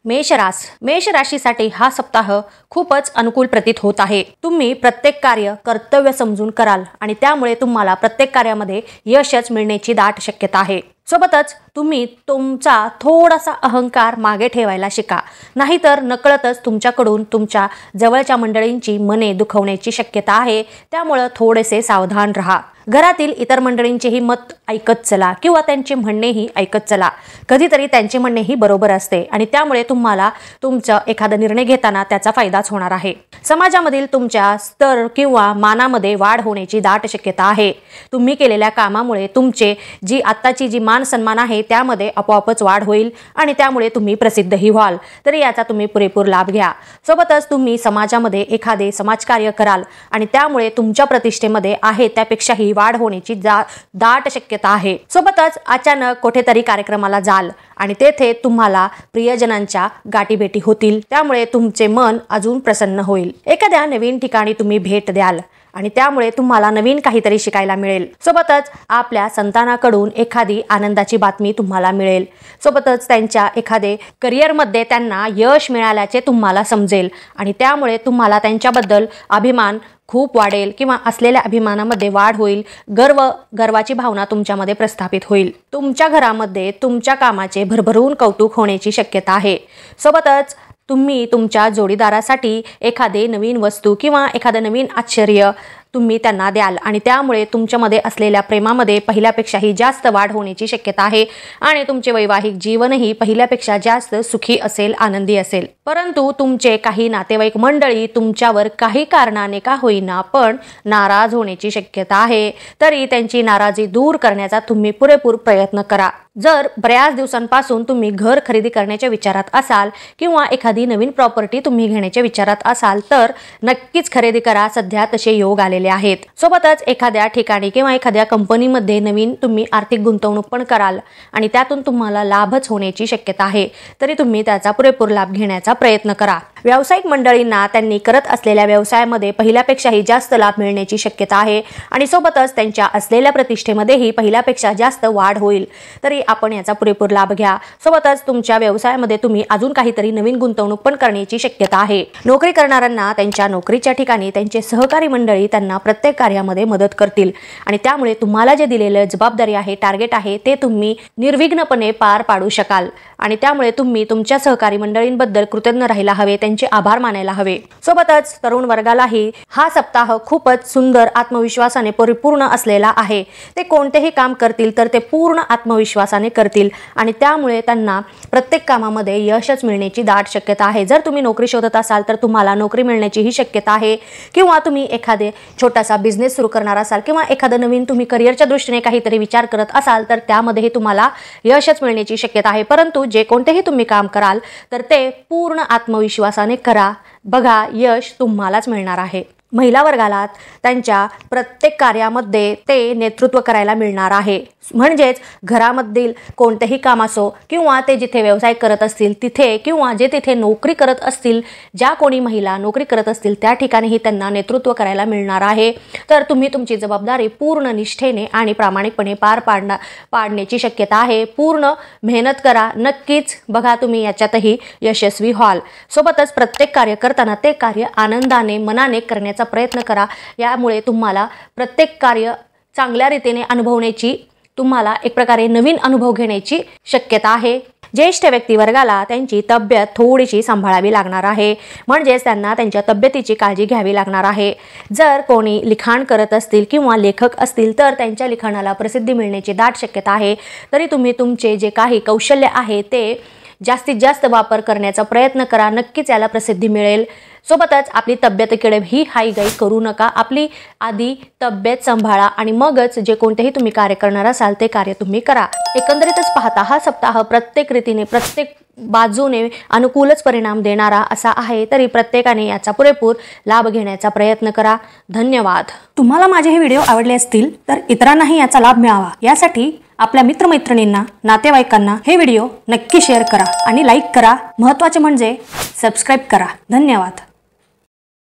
मेष राशीसाठी हा सप्ताह खूपच अनुकूल प्रतीत होत आहे। तुम्ही प्रत्येक कार्य कर्तव्य समजून कराल आणि त्यामुळे तुम्हाला प्रत्येक कार्यामध्ये यशच मिळण्याची दाट शक्यता आहे। सोबतच तुम्ही तुमचा थोडासा अहंकार मागे ठेवायला शिका, नाहीतर नकळतच तुमच्याकडून तुमच्या जवळच्या मंडळींची मने दुखवण्याची शक्यता आहे। त्यामुळे थोडेसे सावधान राहा। घरातील इतर मंडळींचेही मत ऐकत चला किंवा त्यांचे म्हणणेही ऐकत चला। कधीतरी त्यांचे म्हणणेही बरोबर असते आणि त्यामुळे तुम्हाला तुमचा एखादा निर्णय घेताना त्याचा फायदाच होणार आहे। समाजामधील तुमच्या स्तर किंवा मानामध्ये वाढ होण्याची दाट शक्यता आहे। तुम्ही केलेल्या कामामुळे तुमचे आत्ताची जी मान सन्मान आहे त्यामध्ये आपोआपच वाढ होईल आणि त्यामुळे तुम्ही प्रसिद्धही व्हाल, तरी याचा तुम्ही पुरेपूर लाभ घ्या। सोबतच तुम्ही समाजामध्ये एखादे समाजकार्य कराल आणि त्यामुळे तुमच्या प्रतिष्ठेमध्ये आहे त्यापेक्षाही वाढ होण्याची दाट शक्यता आहे। सोबतच अचानक कुठेतरी कार्यक्रमाला जाल आणि तेथे तुम्हाला प्रियजनांच्या गाठीभेटी होतील, त्यामुळे तुमचे मन अजून प्रसन्न होईल। एखाद्या नवीन ठिकाणी तुम्ही भेट द्याल आणि त्यामुळे तुम्हाला नवीन काहीतरी शिकायला मिळेल। सोबतच आपल्या संतानाकडून एखादी आनंदाची बातमी तुम्हाला मिळेल। सोबतच त्यांच्या एखादे करिअरमध्ये त्यांना यश मिळाल्याचे तुम्हाला समजेल आणि त्यामुळे तुम्हाला त्यांच्याबद्दल अभिमान खूप वाढेल किंवा असलेल्या अभिमानामध्ये वाढ होईल। गर्वाची भावना तुमच्यामध्ये प्रस्थापित होईल। तुमच्या घरामध्ये तुमच्या कामाचे भरभरून कौतुक होण्याची शक्यता आहे। सोबतच तुम्ही तुमच्या जोडीदारासाठी एखादे नवीन वस्तू किंवा एखादं नवीन आश्चर्य तुम्ही त्यांना द्याल आणि त्यामुळे तुमच्यामध्ये असलेल्या प्रेमामध्ये पहिल्यापेक्षाही जास्त वाढ होण्याची शक्यता आहे आणि तुमचे वैवाहिक जीवनही पहिल्यापेक्षा जास्त सुखी असेल, आनंदी असेल। परंतु तुमचे काही नातेवाईक मंडळी तुमच्यावर काही कारणाने का होईना पण नाराज होण्याची शक्यता आहे, तरी त्यांची नाराजी दूर करण्याचा तुम्ही पुरेपूर प्रयत्न करा। जर बऱ्याच दिवसांपासून तुम्ही घर खरेदी करण्याच्या विचारात असाल किंवा एखादी नवीन प्रॉपर्टी तुम्ही घेण्याच्या विचारात असाल तर नक्कीच खरेदी करा, सध्या तसे योग आलेले आहेत। सोबतच एखाद्या ठिकाणी किंवा एखाद्या कंपनीमध्ये नवीन तुम्ही आर्थिक गुंतवणूक पण कराल आणि त्यातून तुम्हाला लाभच होण्याची शक्यता आहे, तरी तुम्ही त्याचा पुरेपूर लाभ घेण्याचा प्रयत्न करा। व्यावसायिक मंडळींना त्यांनी करत असलेल्या व्यवसायामध्ये पहिल्यापेक्षाही जास्त लाभ मिळण्याची शक्यता आहे आणि सोबतच त्यांच्या असलेल्या प्रतिष्ठेमध्येही पहिल्यापेक्षा जास्त वाढ होईल, तरी आपण याचा पुरेपूर लाभ घ्या। सोबतच तुमच्या व्यवसायामध्ये तुम्ही अजून काहीतरी नवीन गुंतवणूक पण करण्याची शक्यता आहे। नोकरी करणाऱ्यांना त्यांच्या नोकरीच्या ठिकाणी त्यांचे सहकारी मंडळी त्यांना प्रत्येक कार्यामध्ये मदत करतील आणि त्यामुळे तुम्हाला जे दिलेले जबाबदारी आहे, टार्गेट आहे, ते तुम्ही निर्विघ्नपणे पार पाडू शकाल आणि त्यामुळे तुम्ही तुमच्या सहकारी मंडळींबद्दल कृतज्ञ राहायला हवे, त्यांचे आभार मानायला हवे। सोबतच तरुण वर्गालाही हा सप्ताह खूपच सुंदर आत्मविश्वासाने परिपूर्ण असलेला आहे। ते कोणतेही काम करतील तर ते पूर्ण आत्मविश्वासाने करतील आणि त्यामुळे त्यांना प्रत्येक कामामध्ये यशच मिळण्याची दाट शक्यता आहे। जर तुम्ही नोकरी शोधत असाल तर तुम्हाला नोकरी मिळण्याची ही शक्यता आहे किंवा तुम्ही एखादे छोटासा बिझनेस सुरू करणार असाल किंवा एखादं नवीन तुम्ही करिअरच्या दृष्टीने काहीतरी विचार करत असाल तर त्यामध्येही तुम्हाला यशच मिळण्याची शक्यता आहे। परंतु जे कोणतेही तुम्ही काम कराल तर ते पूर्ण आत्मविश्वासाने करा, बघा यश तुम्हालाच मिळणार आहे। महिला वर्गाला त्यांच्या प्रत्येक कार्यामध्ये ते नेतृत्व करायला मिळणार आहे, म्हणजेच घरामधील कोणतेही काम असो किंवा ते जिथे व्यवसाय करत असतील तिथे किंवा जे तिथे नोकरी करत असतील, ज्या कोणी महिला नोकरी करत असतील त्या ठिकाणीही त्यांना नेतृत्व करायला मिळणार आहे। तर तुम्ही तुमची जबाबदारी पूर्ण निष्ठेने आणि प्रामाणिकपणे पार पाडण्याची शक्यता आहे। पूर्ण मेहनत करा, नक्कीच बघा तुम्ही याच्यातही यशस्वी व्हाल। सोबतच प्रत्येक कार्य करताना ते कार्य आनंदाने मनाने करण्याचा प्रयत्न करा, यामुळे तुम्हाला प्रत्येक कार्य चांगल्या रीतीने अनुभवण्याची, तुम्हाला एक प्रकारे नवीन अनुभव घेण्याची शक्यता आहे। ज्येष्ठ व्यक्ती वर्गाला त्यांची तब्येत थोडीशी सांभाळावी लागणार आहे, म्हणजेच त्यांना त्यांच्या तब्येतीची काळजी घ्यावी लागणार आहे। जर कोणी लिखाण करत असतील किंवा लेखक असतील तर त्यांच्या लिखाणाला प्रसिद्धी मिळण्याची दाट शक्यता आहे, तरी तुम्ही तुमचे जे काही कौशल्य आहे ते जास्तीत जास्त वापर करण्याचा प्रयत्न करा, नक्कीच याला प्रसिद्धी मिळेल। सोबतच आपली तब्येतीकडे ही हाईगाई करू नका, आपली आधी तब्येत सांभाळा आणि मगच जे कोणतेही तुम्ही कार्य करणार असाल ते कार्य तुम्ही करा। एकंदरीतच पाहता हा सप्ताह प्रत्येक रीतीने प्रत्येक बाजूने अनुकूलच परिणाम देणारा असा आहे, तरी प्रत्येकाने याचा पुरेपूर लाभ घेण्याचा प्रयत्न करा। धन्यवाद। तुम्हाला माझे हे व्हिडिओ आवडले असतील तर इतरांनाही याचा लाभ मिळावा यासाठी आपल्या मित्रमैत्रिणींना, नातेवाईकांना हे व्हिडिओ नक्की शेअर करा आणि लाईक करा। महत्त्वाचे म्हणजे सबस्क्राइब करा। धन्यवाद।